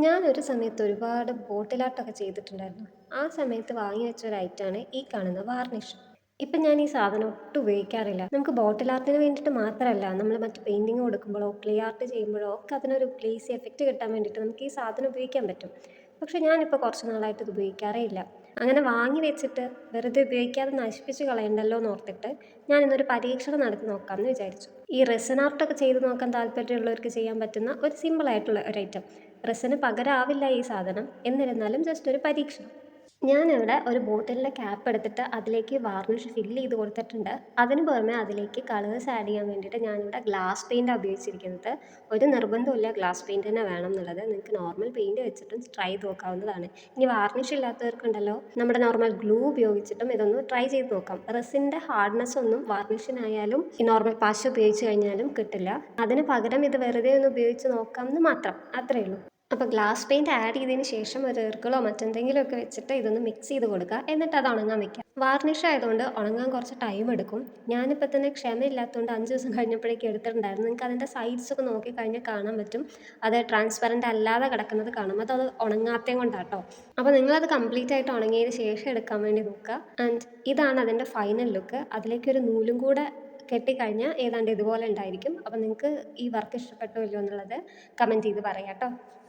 ഞാനൊരു സമയത്ത് ഒരുപാട് ബോട്ടിൽ ആർട്ടൊക്കെ ചെയ്തിട്ടുണ്ടായിരുന്നു. ആ സമയത്ത് വാങ്ങി വെച്ച ഒരു ഐറ്റമാണ് ഈ കാണുന്ന വാർണിഷ്. ഇപ്പം ഞാൻ ഈ സാധനം ഒട്ടും ഉപയോഗിക്കാറില്ല. നമുക്ക് ബോട്ടിൽ ആർട്ടിന് വേണ്ടിയിട്ട് മാത്രമല്ല, നമ്മൾ മറ്റ് പെയിൻറ്റിങ് കൊടുക്കുമ്പോഴോ ക്ലേ ആർട്ട് ചെയ്യുമ്പോഴോ ഒക്കെ അതിനൊരു ഗ്ലേസി എഫക്റ്റ് കിട്ടാൻ വേണ്ടിയിട്ട് നമുക്ക് ഈ സാധനം ഉപയോഗിക്കാൻ പറ്റും. പക്ഷേ ഞാനിപ്പോൾ കുറച്ച് നാളായിട്ട് ഇത് ഉപയോഗിക്കാറേ ഇല്ല. അങ്ങനെ വാങ്ങി വെച്ചിട്ട് വെറുതെ ഉപയോഗിക്കാതെ നശിപ്പിച്ച് കളയണ്ടല്ലോ എന്ന് ഓർത്തിട്ട് ഞാൻ ഇന്നൊരു പരീക്ഷണം നടത്തി നോക്കാമെന്ന് വിചാരിച്ചു. ഈ റെസിൻ ആർട്ടൊക്കെ ചെയ്ത് നോക്കാൻ താല്പര്യമുള്ളവർക്ക് ചെയ്യാൻ പറ്റുന്ന ഒരു സിമ്പിൾ ആയിട്ടുള്ള ഒരു ഐറ്റം. റെസിന് പകരമാവില്ല ഈ സാധനം, എന്നിരുന്നാലും ജസ്റ്റ് ഒരു പരീക്ഷണം. ഞാനിവിടെ ഒരു ബോട്ടിലിൻ്റെ ക്യാപ്പ് എടുത്തിട്ട് അതിലേക്ക് വാർണിഷ് ഫില്ല് ചെയ്ത് കൊടുത്തിട്ടുണ്ട്. അതിന് പുറമെ അതിലേക്ക് കളേഴ്സ് ആഡ് ചെയ്യാൻ വേണ്ടിയിട്ട് ഞാനിവിടെ ഗ്ലാസ് പെയിൻറ്റാണ് ഉപയോഗിച്ചിരിക്കുന്നത്. ഒരു നിർബന്ധമില്ല ഗ്ലാസ് പെയിൻറ്റ് തന്നെ വേണം എന്നുള്ളത്. നിങ്ങൾക്ക് നോർമൽ പെയിൻറ്റ് വെച്ചിട്ടും ട്രൈ ചെയ്ത് നോക്കാവുന്നതാണ്. ഇനി വാർണിഷ് ഇല്ലാത്തവർക്കുണ്ടല്ലോ, നമ്മുടെ നോർമൽ ഗ്ലൂ ഉപയോഗിച്ചിട്ടും ഇതൊന്ന് ട്രൈ ചെയ്ത് നോക്കാം. റെസിൻ്റെ ഹാർഡ്നെസ് ഒന്നും വാർണിഷിനായാലും ഈ നോർമൽ പശ ഉപയോഗിച്ച് കഴിഞ്ഞാലും കിട്ടില്ല. അതിന് പകരം ഇത് വെറുതെ ഒന്ന് ഉപയോഗിച്ച് നോക്കാമെന്ന് മാത്രം, അത്രയേ ഉള്ളൂ. അപ്പോൾ ഗ്ലാസ് പെയിൻറ്റ് ആഡ് ചെയ്തതിന് ശേഷം ഒരു ഇർക്കിളോ മറ്റെന്തെങ്കിലുമൊക്കെ വെച്ചിട്ട് ഇതൊന്ന് മിക്സ് ചെയ്ത് കൊടുക്കുക. എന്നിട്ട് അത് ഉണങ്ങാൻ വെക്കുക. വാർണിഷ് ആയതുകൊണ്ട് ഉണങ്ങാൻ കുറച്ച് ടൈം എടുക്കും. ഞാനിപ്പോൾ തന്നെ ക്ഷമയില്ലാത്തതുകൊണ്ട് 5 ദിവസം കഴിഞ്ഞപ്പോഴേക്കും എടുത്തിട്ടുണ്ടായിരുന്നു. നിങ്ങൾക്ക് അതിൻ്റെ സൈഡ്സ് ഒക്കെ നോക്കിക്കഴിഞ്ഞാൽ കാണാൻ പറ്റും. അത് ട്രാൻസ്പെറൻ്റ് അല്ലാതെ കിടക്കുന്നത് കാണും. അത് ഉണങ്ങാത്തത് കൊണ്ടാട്ടോ. അപ്പോൾ നിങ്ങളത് കംപ്ലീറ്റ് ആയിട്ട് ഉണങ്ങിയതിന് ശേഷം എടുക്കാൻ വേണ്ടി നോക്കുക. ആൻഡ് ഇതാണ് അതിൻ്റെ ഫൈനൽ ലുക്ക്. അതിലേക്ക് ഒരു നൂലും കൂടെ കെട്ടിക്കഴിഞ്ഞാൽ ഏതാണ്ട് ഇതുപോലെ ഉണ്ടായിരിക്കും. അപ്പോൾ നിങ്ങൾക്ക് ഈ വർക്ക് ഇഷ്ടപ്പെട്ടോ ഇല്ലയോ എന്നുള്ളത് കമൻറ്റ് ചെയ്ത് പറയാം കേട്ടോ.